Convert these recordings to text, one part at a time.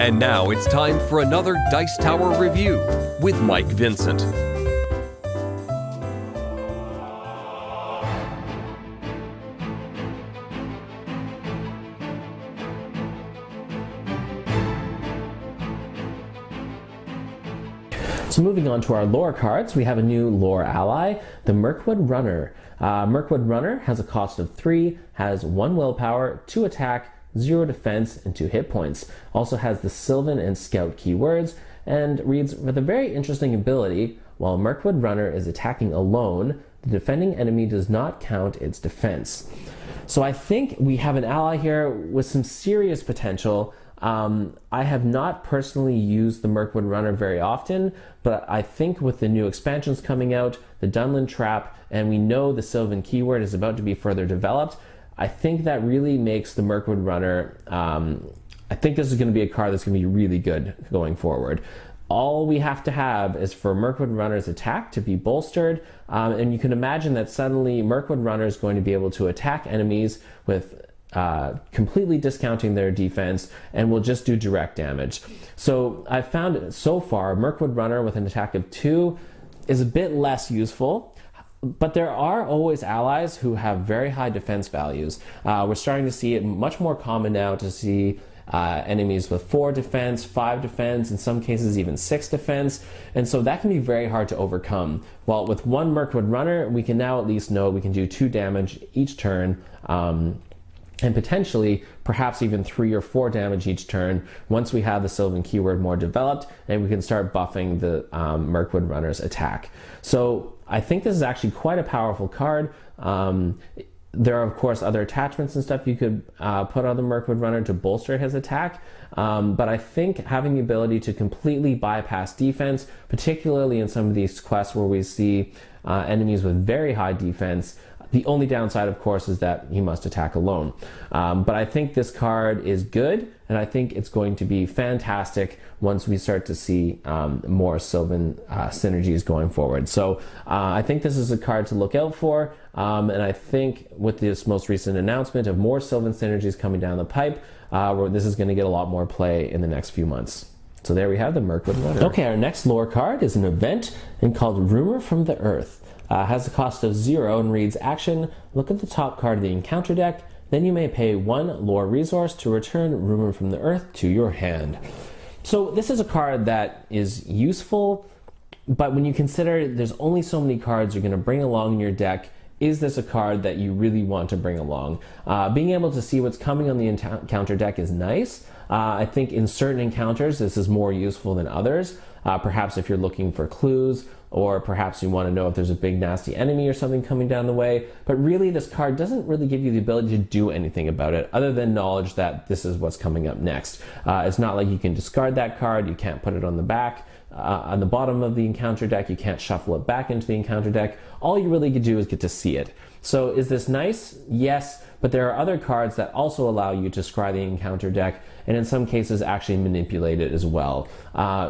And now it's time for another Dice Tower review with Mike Vincent. So moving on to our lore cards, we have a new lore ally, the Mirkwood Runner. Mirkwood Runner has a cost of 3, has 1 willpower, 2 attack, 0 defense, and 2 hit points. Also has the Sylvan and Scout keywords, and reads with a very interesting ability. While Mirkwood Runner is attacking alone, the defending enemy does not count its defense. So I think we have an ally here with some serious potential. I have not personally used the Mirkwood Runner very often, but I think with the new expansions coming out, the Dunlin Trap, and we know the Sylvan keyword is about to be further developed, I think that really makes the Mirkwood Runner, I think this is going to be a card that's going to be really good going forward. All we have to have is for Mirkwood Runner's attack to be bolstered, and you can imagine that suddenly Mirkwood Runner is going to be able to attack enemies with completely discounting their defense and will just do direct damage. So I've found so far Mirkwood Runner with an attack of 2 is a bit less useful, but there are always allies who have very high defense values. We're starting to see it much more common now to see enemies with 4 defense, 5 defense, in some cases even 6 defense, and so that can be very hard to overcome. While with one Mirkwood Runner, we can now at least know we can do 2 damage each turn, and potentially perhaps even 3 or 4 damage each turn once we have the Sylvan keyword more developed and we can start buffing the Mirkwood Runner's attack. So I think this is actually quite a powerful card. There are of course other attachments and stuff you could put on the Mirkwood Runner to bolster his attack, but I think having the ability to completely bypass defense, particularly in some of these quests where we see enemies with very high defense, the only downside, of course, is that he must attack alone. But I think this card is good, and I think it's going to be fantastic once we start to see more Sylvan synergies going forward. So I think this is a card to look out for, and I think with this most recent announcement of more Sylvan synergies coming down the pipe, this is going to get a lot more play in the next few months. So there we have the Mirkwood Runner. Okay, our next lore card is an event and called Rumor from the Earth. Has a cost of 0 and reads, action, look at the top card of the encounter deck, then you may pay 1 lore resource to return Rumor from the Earth to your hand. So this is a card that is useful, but when you consider there's only so many cards you're going to bring along in your deck, is this a card that you really want to bring along? Being able to see what's coming on the encounter deck is nice. I think in certain encounters this is more useful than others. Perhaps if you're looking for clues, or perhaps you want to know if there's a big nasty enemy or something coming down the way, but really this card doesn't really give you the ability to do anything about it other than knowledge that this is what's coming up next. It's not like you can discard that card, you can't put it on the back, on the bottom of the encounter deck, you can't shuffle it back into the encounter deck. All you really could do is get to see it. So is this nice? Yes, but there are other cards that also allow you to scry the encounter deck, and in some cases actually manipulate it as well.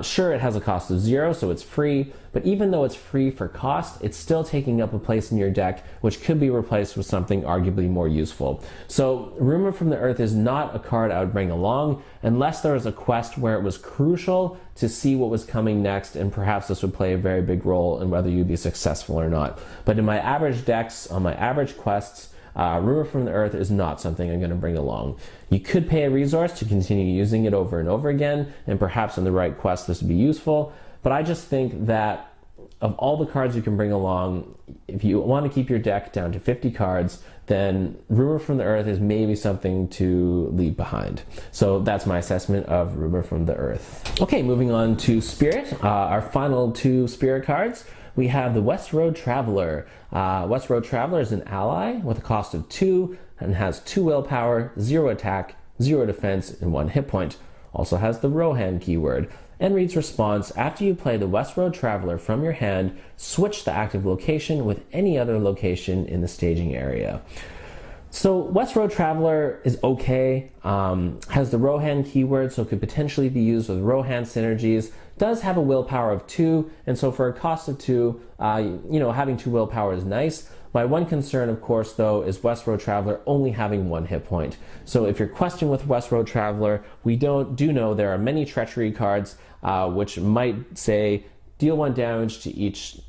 Sure, it has a cost of 0, so it's free, but even though it's free for cost, it's still taking up a place in your deck, which could be replaced with something arguably more useful. So Rumor from the Earth is not a card I would bring along, unless there was a quest where it was crucial to see what was coming next, and perhaps this would play a very big role in whether you'd be successful or not. But in my average decks, on my average quests, Rumor from the Earth is not something I'm going to bring along. You could pay a resource to continue using it over and over again, and perhaps on the right quest this would be useful, but I just think that of all the cards you can bring along, if you want to keep your deck down to 50 cards, then Rumor from the Earth is maybe something to leave behind. So that's my assessment of Rumor from the Earth. Okay, moving on to Spirit, our final 2 Spirit cards. We have the West Road Traveler. West Road Traveler is an ally with a cost of 2 and has 2 willpower, 0 attack, 0 defense, and 1 hit point. Also has the Rohan keyword, and reads response, after you play the West Road Traveler from your hand, switch the active location with any other location in the staging area. So West Road Traveler is okay, has the Rohan keyword, so could potentially be used with Rohan synergies, does have a willpower of 2, and so for a cost of 2, having 2 willpower is nice. My one concern, of course, though, is West Road Traveler only having 1 hit point. So if you're questioning with West Road Traveler, we do know there are many treachery cards which might say deal 1 damage to each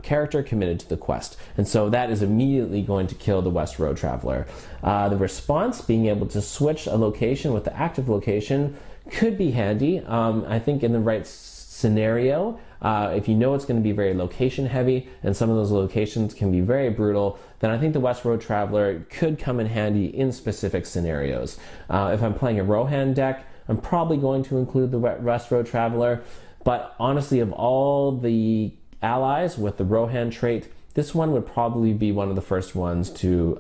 character committed to the quest, and so that is immediately going to kill the West Road Traveler. The response, being able to switch a location with the active location, could be handy. I think in the right scenario, if you know it's going to be very location heavy and some of those locations can be very brutal, then I think the West Road Traveler could come in handy in specific scenarios. If I'm playing a Rohan deck, I'm probably going to include the West Road Traveler, but honestly, of all the allies with the Rohan trait, this one would probably be one of the first ones to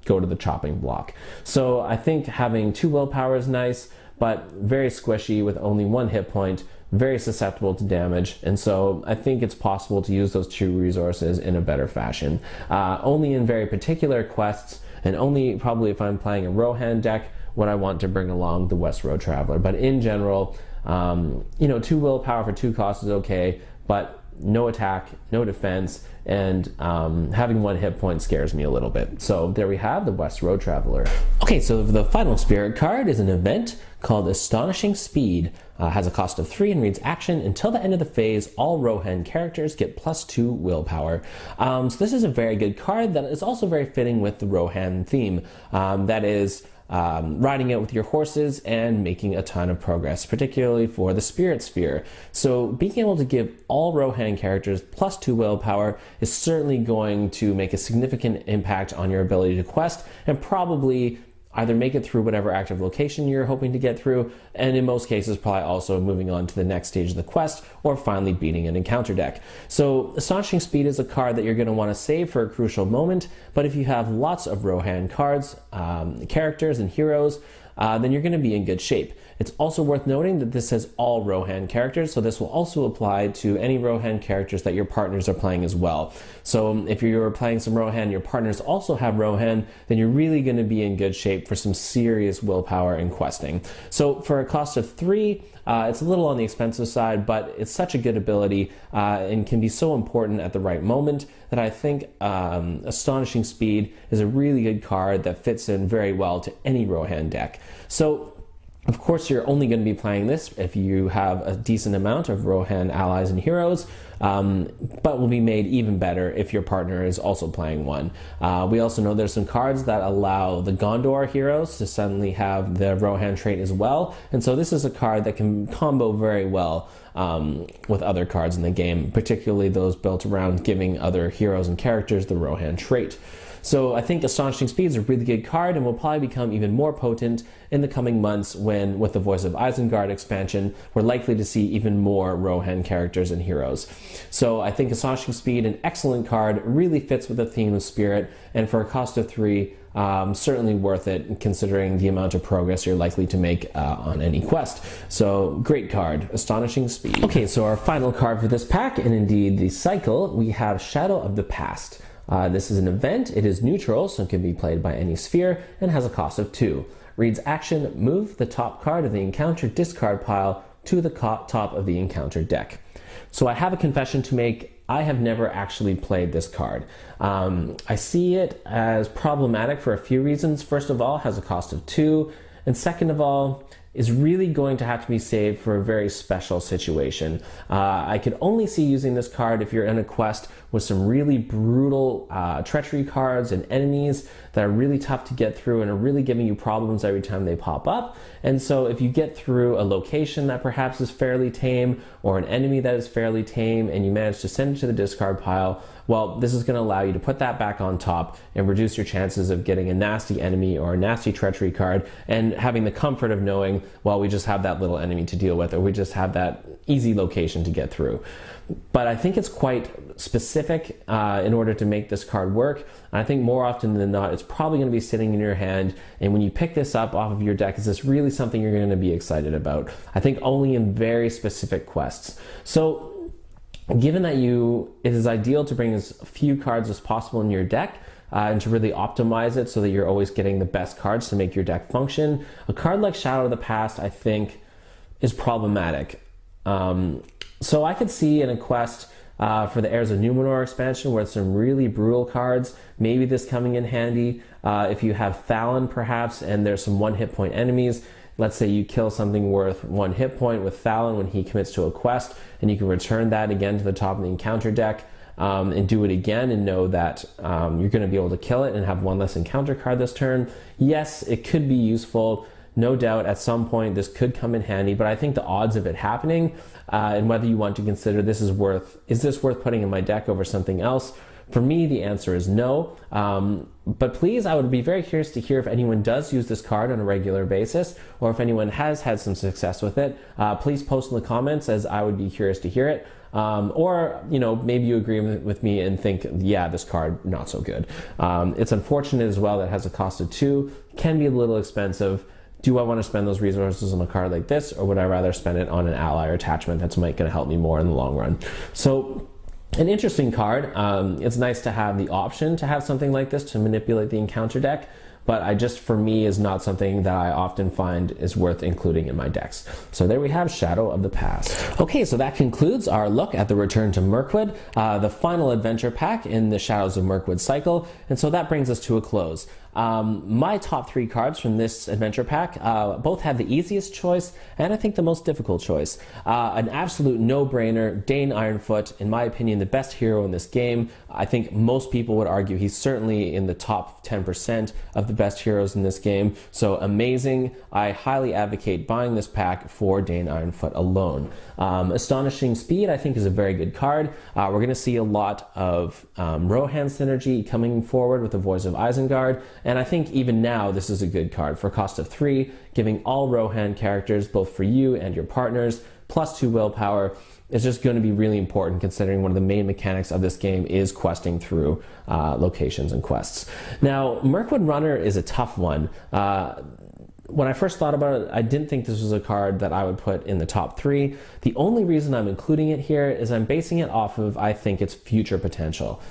go to the chopping block. So I think having 2 willpower is nice, but very squishy with only 1 hit point, very susceptible to damage, and so I think it's possible to use those 2 resources in a better fashion. Only in very particular quests, and only probably if I'm playing a Rohan deck, would I want to bring along the West Road Traveler. But in general, 2 willpower for 2 costs is okay, but no attack, no defense, and having 1 hit point scares me a little bit. So there we have the West Road Traveler. Okay, so the final spirit card is an event called Astonishing Speed. Has a cost of 3 and reads action. Until the end of the phase, all Rohan characters get +2 willpower. So this is a very good card that is also very fitting with the Rohan theme. That is riding it with your horses and making a ton of progress, particularly for the Spirit Sphere. So being able to give all Rohan characters +2 willpower is certainly going to make a significant impact on your ability to quest, and probably either make it through whatever active location you're hoping to get through, and in most cases probably also moving on to the next stage of the quest, or finally beating an encounter deck. So Astonishing Speed is a card that you're going to want to save for a crucial moment, but if you have lots of Rohan cards, characters, and heroes, then you're going to be in good shape. It's also worth noting that this says all Rohan characters, so this will also apply to any Rohan characters that your partners are playing as well. So if you're playing some Rohan, your partners also have Rohan, then you're really going to be in good shape for some serious willpower and questing. So for a cost of 3, it's a little on the expensive side, but it's such a good ability and can be so important at the right moment that I think Astonishing Speed is a really good card that fits in very well to any Rohan deck. So of course, you're only going to be playing this if you have a decent amount of Rohan allies and heroes, but will be made even better if your partner is also playing one. We also know there's some cards that allow the Gondor heroes to suddenly have the Rohan trait as well, and so this is a card that can combo very well with other cards in the game, particularly those built around giving other heroes and characters the Rohan trait. So I think Astonishing Speed is a really good card and will probably become even more potent in the coming months when, with the Voice of Isengard expansion, we're likely to see even more Rohan characters and heroes. So I think Astonishing Speed, an excellent card, really fits with the theme of Spirit, and for a cost of 3, certainly worth it considering the amount of progress you're likely to make on any quest. So great card, Astonishing Speed. Okay, so our final card for this pack, and indeed the cycle, we have Shadow of the Past. This is an event. It is neutral, so it can be played by any sphere, and has a cost of 2. Reads action, move the top card of the encounter discard pile to the top of the encounter deck. So I have a confession to make. I have never actually played this card. I see it as problematic for a few reasons. First of all, it has a cost of 2, and second of all, is really going to have to be saved for a very special situation. I could only see using this card if you're in a quest with some really brutal treachery cards and enemies that are really tough to get through and are really giving you problems every time they pop up. And so if you get through a location that perhaps is fairly tame, or an enemy that is fairly tame, and you manage to send it to the discard pile, well, this is going to allow you to put that back on top and reduce your chances of getting a nasty enemy or a nasty treachery card, and having the comfort of knowing, well, we just have that little enemy to deal with, or we just have that easy location to get through. But I think it's quite specific in order to make this card work. I think more often than not, it's probably going to be sitting in your hand, and when you pick this up off of your deck, is this really something you're going to be excited about? I think only in very specific quests. So given that it is ideal to bring as few cards as possible in your deck, and to really optimize it so that you're always getting the best cards to make your deck function, a card like Shadow of the Past, I think, is problematic. So I could see in a quest for the Heirs of Numenor expansion with some really brutal cards, maybe this coming in handy. If you have Thalon perhaps, and there's some 1 hit point enemies, let's say you kill something worth 1 hit point with Thalon when he commits to a quest, and you can return that again to the top of the encounter deck, and do it again and know that you're going to be able to kill it and have 1 less encounter card this turn. Yes, it could be useful. No doubt at some point this could come in handy, but I think the odds of it happening, and whether you want to consider is this worth putting in my deck over something else? For me, the answer is no. But please, I would be very curious to hear if anyone does use this card on a regular basis, or if anyone has had some success with it. Please post in the comments, as I would be curious to hear it. Or, maybe you agree with me and think, yeah, this card, not so good. It's unfortunate as well that it has a cost of 2, can be a little expensive. Do I want to spend those resources on a card like this, or would I rather spend it on an ally or attachment that's going to help me more in the long run? So, an interesting card. It's nice to have the option to have something like this to manipulate the encounter deck, but for me, is not something that I often find is worth including in my decks. So there we have Shadow of the Past. Okay, so that concludes our look at the Return to Mirkwood, the final adventure pack in the Shadows of Mirkwood cycle, and so that brings us to a close. My top 3 cards from this adventure pack both have the easiest choice and I think the most difficult choice. An absolute no-brainer, Dane Ironfoot, in my opinion, the best hero in this game. I think most people would argue he's certainly in the top 10% of the best heroes in this game, so amazing. I highly advocate buying this pack for Dane Ironfoot alone. Astonishing Speed, I think, is a very good card. We're going to see a lot of Rohan synergy coming forward with the Voice of Isengard. And I think even now this is a good card for a cost of 3, giving all Rohan characters, both for you and your partners, plus 2 willpower. Is just going to be really important, considering one of the main mechanics of this game is questing through locations and quests. Now, Mirkwood Runner is a tough one. When I first thought about it, I didn't think this was a card that I would put in the top 3. The only reason I'm including it here is I'm basing it off of, I think, its future potential.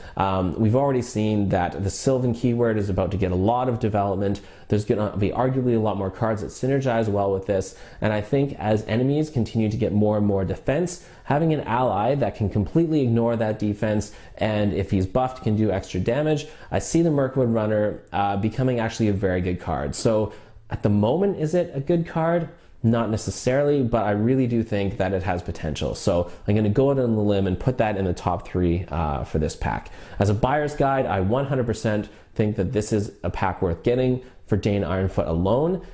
We've already seen that the Sylvan keyword is about to get a lot of development. There's going to be arguably a lot more cards that synergize well with this, and I think as enemies continue to get more and more defense, having an ally that can completely ignore that defense, and if he's buffed can do extra damage, I see the Mirkwood Runner becoming actually a very good card. So at the moment, is it a good card? Not necessarily, but I really do think that it has potential. So I'm going to go out on the limb and put that in the top 3 for this pack. As a buyer's guide, I 100% think that this is a pack worth getting for Dane Ironfoot alone.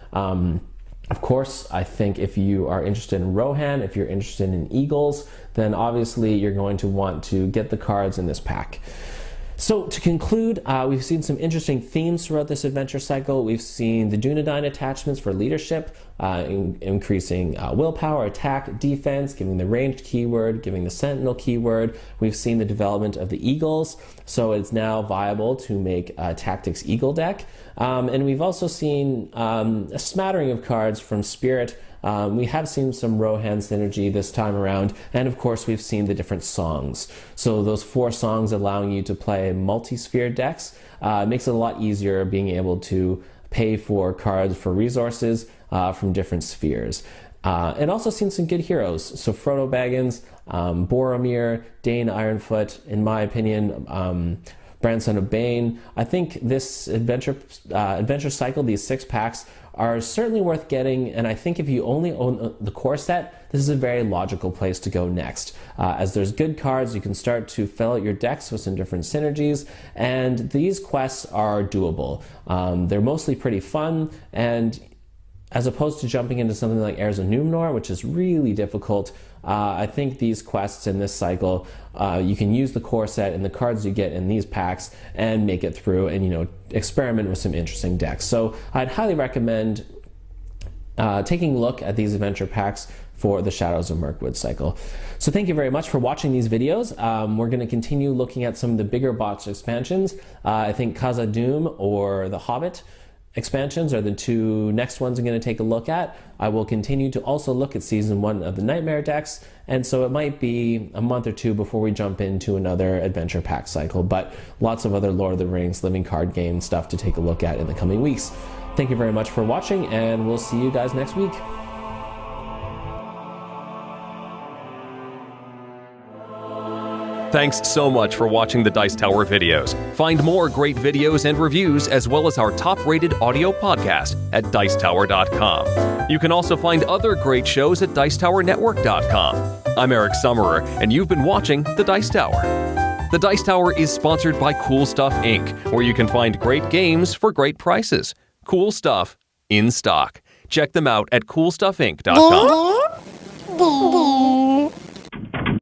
Of course, I think if you are interested in Rohan, if you're interested in Eagles, then obviously you're going to want to get the cards in this pack. So to conclude, we've seen some interesting themes throughout this adventure cycle. We've seen the Dunedain attachments for leadership, increasing willpower, attack, defense, giving the ranged keyword, giving the sentinel keyword. We've seen the development of the eagles, so it's now viable to make a tactics eagle deck. And we've also seen a smattering of cards from Spirit. We have seen some Rohan synergy this time around, and of course we've seen the different songs. So those 4 songs allowing you to play multi-sphere decks makes it a lot easier being able to pay for cards for resources from different spheres. And also seen some good heroes. So Frodo Baggins, Boromir, Dane Ironfoot, in my opinion, Grandson of Bane. I think this adventure cycle, these 6 packs, are certainly worth getting, and I think if you only own the core set, this is a very logical place to go next. As there's good cards, you can start to fill out your decks with some different synergies, and these quests are doable. They're mostly pretty fun, and as opposed to jumping into something like Heirs of Numenor, which is really difficult, I think these quests in this cycle, you can use the core set and the cards you get in these packs and make it through and, experiment with some interesting decks. So I'd highly recommend taking a look at these adventure packs for the Shadows of Mirkwood cycle. So thank you very much for watching these videos. We're going to continue looking at some of the bigger box expansions. I think Khazad-dûm or The Hobbit, expansions are the two next ones I'm going to take a look at. I will continue to also look at Season 1 of the Nightmare decks, and so it might be a month or two before we jump into another adventure pack cycle, but lots of other Lord of the Rings living card game stuff to take a look at in the coming weeks. Thank you very much for watching, and we'll see you guys next week. Thanks so much for watching the Dice Tower videos. Find more great videos and reviews, as well as our top-rated audio podcast at Dicetower.com. You can also find other great shows at DicetowerNetwork.com. I'm Eric Summerer, and you've been watching The Dice Tower. The Dice Tower is sponsored by Cool Stuff Inc., where you can find great games for great prices. Cool stuff in stock. Check them out at CoolStuffInc.com.